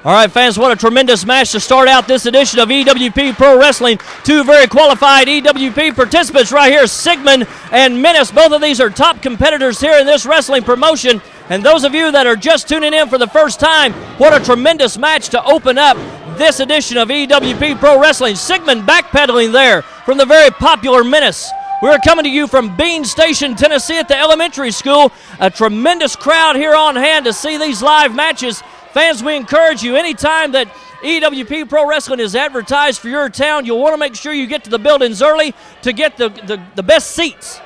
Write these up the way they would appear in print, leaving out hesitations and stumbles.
All right, fans, what a tremendous match to start out this edition of EWP Pro Wrestling. Two very qualified EWP participants right here, SIGMON and MENACE. Both of these are top competitors here in this wrestling promotion. And those of you that are just tuning in for the first time, what a tremendous match to open up this edition of EWP Pro Wrestling. SIGMON backpedaling there from the very popular MENACE. We're coming to you from Bean Station, Tennessee at the elementary school. A tremendous crowd here on hand to see these live matches. Fans, we encourage you, anytime that EWP Pro Wrestling is advertised for your town, you'll want to make sure you get to the buildings early to get the best seats.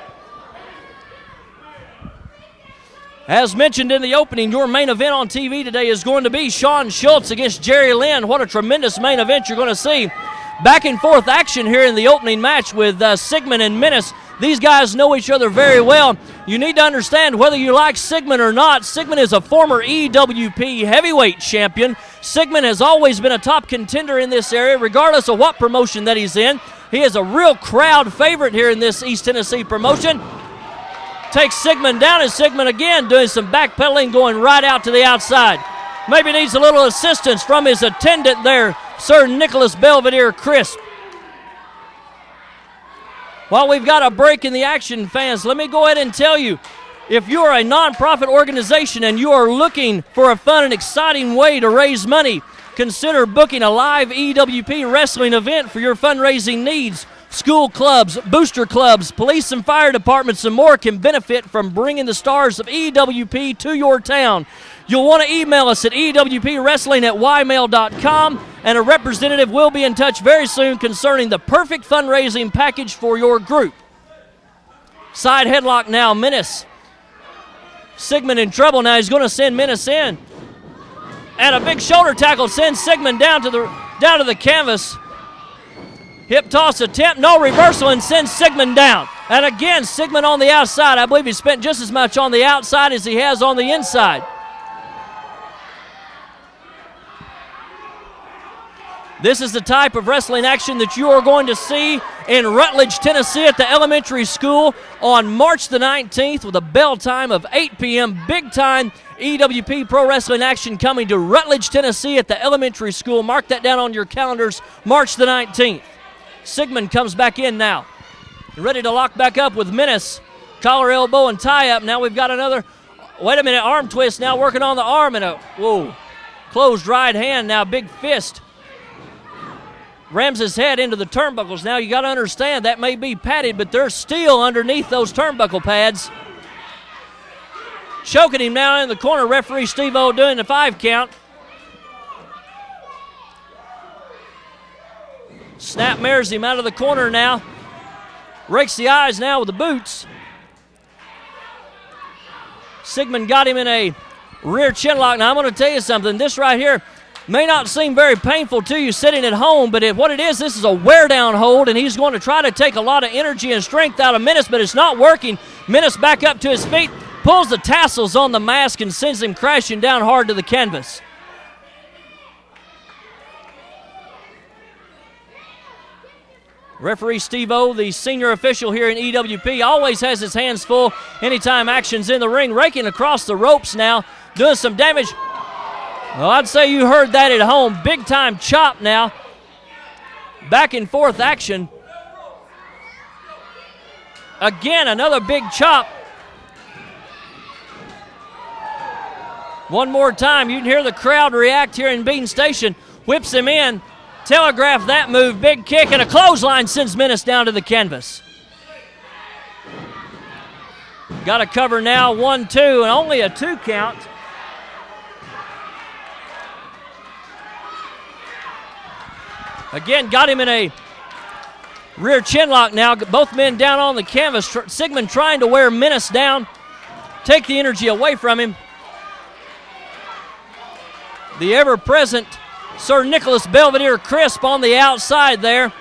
As mentioned in the opening, your main event on TV today is going to be Sean Schultz against Jerry Lynn. What a tremendous main event you're going to see. Back and forth action here in the opening match with SIGMON and MENACE. These guys know each other very well. You need to understand whether you like SIGMON or not. SIGMON is a former EWP heavyweight champion. SIGMON has always been a top contender in this area, regardless of what promotion that he's in. He is a real crowd favorite here in this East Tennessee promotion. Takes SIGMON down, and SIGMON again doing some backpedaling, going right out to the outside. Maybe needs a little assistance from his attendant there, Sir Nicholas Belvedere Crisp. While we've got a break in the action, fans, let me go ahead and tell you, if you are a nonprofit organization and you are looking for a fun and exciting way to raise money, consider booking a live EWP wrestling event for your fundraising needs. School clubs, booster clubs, police and fire departments, and more can benefit from bringing the stars of EWP to your town. You'll want to email us at ewpwrestling@ymail.com, and a representative will be in touch very soon concerning the perfect fundraising package for your group. Side headlock now, MENACE. SIGMON in trouble now. He's going to send MENACE in. And a big shoulder tackle sends SIGMON down to the canvas. Hip toss attempt, no reversal, and sends SIGMON down. And again, SIGMON on the outside. I believe he spent just as much on the outside as he has on the inside. This is the type of wrestling action that you are going to see in Rutledge, Tennessee at the elementary school on March the 19th with a bell time of 8 p.m. Big time EWP Pro Wrestling action coming to Rutledge, Tennessee at the elementary school. Mark that down on your calendars, March the 19th. SIGMON comes back in now. Ready to lock back up with MENACE. Collar, elbow, and tie-up. Now we've got another, wait a minute, arm twist now, working on the arm, and a, whoa, closed right hand now, big fist. Rams his head into the turnbuckles. Now you got to understand that may be padded, but there's steel underneath those turnbuckle pads. Choking him now in the corner. Referee Steve-O doing the 5 count. Snap mares him out of the corner now. Rakes the eyes now with the boots. SIGMON got him in a rear chin lock. Now I'm going to tell you something. This right here may not seem very painful to you sitting at home, but what it is, this is a wear-down hold, and he's going to try to take a lot of energy and strength out of MENACE, but it's not working. MENACE back up to his feet, pulls the tassels on the mask, and sends him crashing down hard to the canvas. Referee Steve-O, the senior official here in EWP, always has his hands full anytime action's in the ring, raking across the ropes now, doing some damage. Well, I'd say you heard that at home. Big time chop now. Back and forth action. Again, another big chop. One more time. You can hear the crowd react here in Bean Station. Whips him in. Telegraph that move. Big kick and a clothesline sends MENACE down to the canvas. Got a cover now. 1-2 and only a 2 count. Again, got him in a rear chin lock now. Both men down on the canvas. SIGMON trying to wear MENACE down, take the energy away from him. The ever-present Sir Nicholas Belvedere Crisp on the outside there.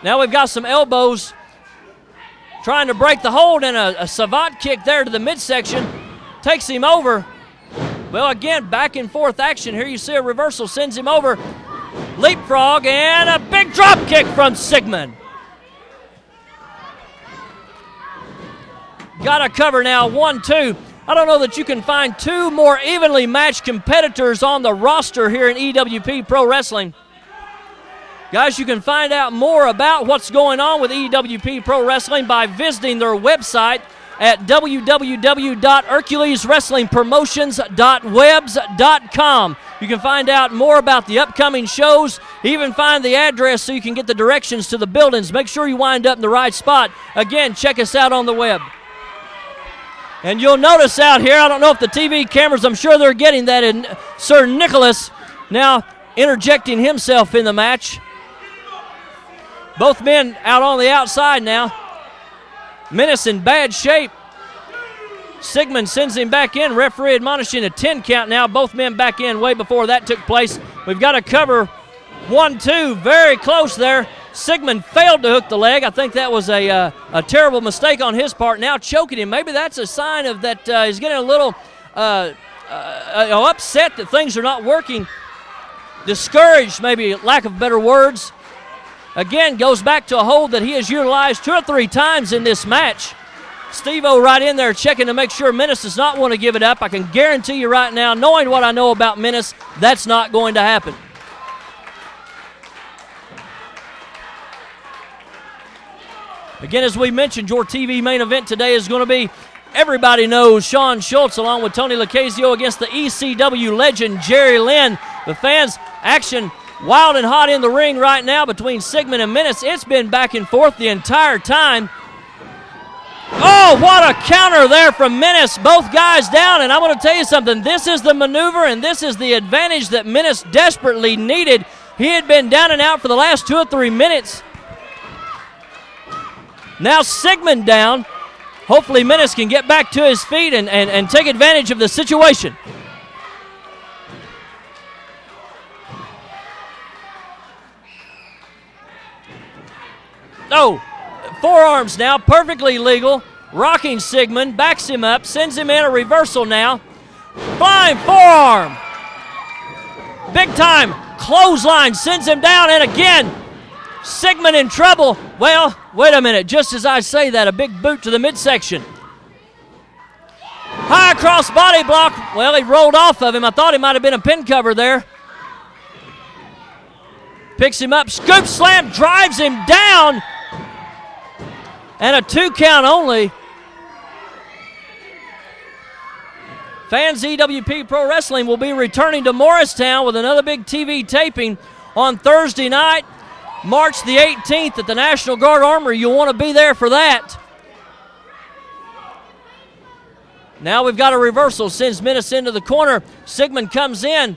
Now we've got some elbows trying to break the hold, and a savant kick there to the midsection. Takes him over. Well, again, back and forth action. Here you see a reversal, sends him over. Leapfrog, and a big drop kick from SIGMON. Got a cover now, 1-2. I don't know that you can find two more evenly matched competitors on the roster here in EWP Pro Wrestling. Guys, you can find out more about what's going on with EWP Pro Wrestling by visiting their website at www.herculeswrestlingpromotions.webs.com. You can find out more about the upcoming shows, even find the address so you can get the directions to the buildings. Make sure you wind up in the right spot. Again, check us out on the web. And you'll notice out here, I don't know if the TV cameras, I'm sure they're getting that, and Sir Nicholas now interjecting himself in the match. Both men out on the outside now. Menace in bad shape. SIGMON sends him back in. Referee admonishing a 10 count now. Both men back in way before that took place. We've got to cover 1-2. Very close there. SIGMON failed to hook the leg. I think that was a terrible mistake on his part. Now choking him. Maybe that's a sign of that he's getting a little upset that things are not working. Discouraged, maybe lack of better words. Again, goes back to a hold that he has utilized 2 or 3 times in this match. Steve-O right in there checking to make sure Menace does not want to give it up. I can guarantee you right now, knowing what I know about Menace, that's not going to happen. Again, as we mentioned, your TV main event today is going to be, everybody knows, Shawn Schultz along with Tony Lucchesio against the ECW legend Jerry Lynn. The fans, action wild and hot in the ring right now between SIGMON and Menace. It's been back and forth the entire time. Oh, what a counter there from Menace. Both guys down, and I'm going to tell you something. This is the maneuver, and this is the advantage that Menace desperately needed. He had been down and out for the last 2 or 3 minutes. Now SIGMON down. Hopefully Menace can get back to his feet and take advantage of the situation. Oh, forearms now, perfectly legal. Rocking SIGMON, backs him up, sends him in a reversal now. Flying forearm. Big time clothesline, sends him down, and again, SIGMON in trouble. Well, wait a minute. Just as I say that, a big boot to the midsection. High cross body block. Well, he rolled off of him. I thought he might have been a pin cover there. Picks him up, scoop slam, drives him down. And a 2 count only. Fans, EWP Pro Wrestling will be returning to Morristown with another big TV taping on Thursday night, March the 18th at the National Guard Armory. You'll want to be there for that. Now we've got a reversal, sends Menace into the corner. SIGMON comes in,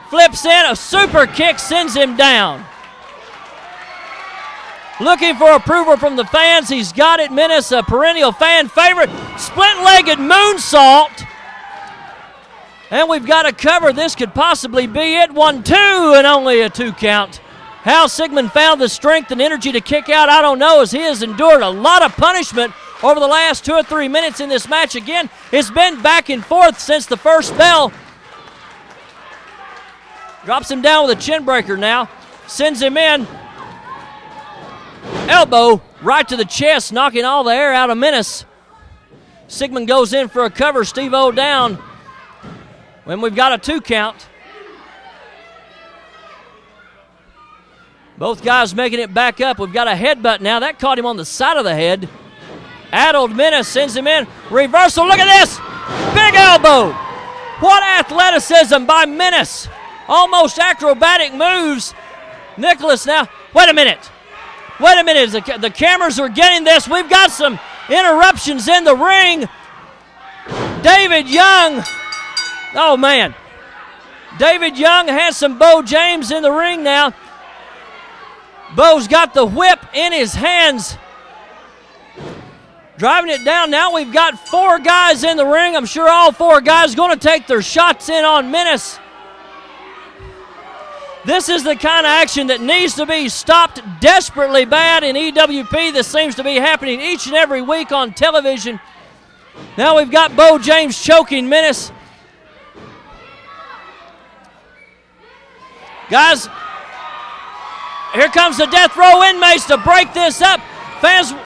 flips in, a super kick, sends him down. Looking for approval from the fans. He's got it. Menace, a perennial fan favorite. Split-legged moonsault. And we've got to cover. This could possibly be it. 1-2 and only a 2 count. How SIGMON found the strength and energy to kick out, I don't know, as he has endured a lot of punishment over the last 2 or 3 minutes in this match. Again, it's been back and forth since the first bell. Drops him down with a chin breaker now. Sends him in. Elbow right to the chest, knocking all the air out of Menace. SIGMON goes in for a cover. Steve-O down. When we've got a 2 count. Both guys making it back up. We've got a headbutt now. That caught him on the side of the head. Addled Menace sends him in. Reversal. Look at this. Big elbow. What athleticism by Menace. Almost acrobatic moves. Nicholas now. Wait a minute. The cameras are getting this. We've got some interruptions in the ring. David Young. Oh, man. David Young has some Bo James in the ring now. Bo's got the whip in his hands. Driving it down. Now we've got 4 guys in the ring. I'm sure all 4 guys going to take their shots in on Menace. This is the kind of action that needs to be stopped desperately bad in EWP. This seems to be happening each and every week on television. Now we've got Bo James choking Menace. Guys, here comes the death row inmates to break this up. Fans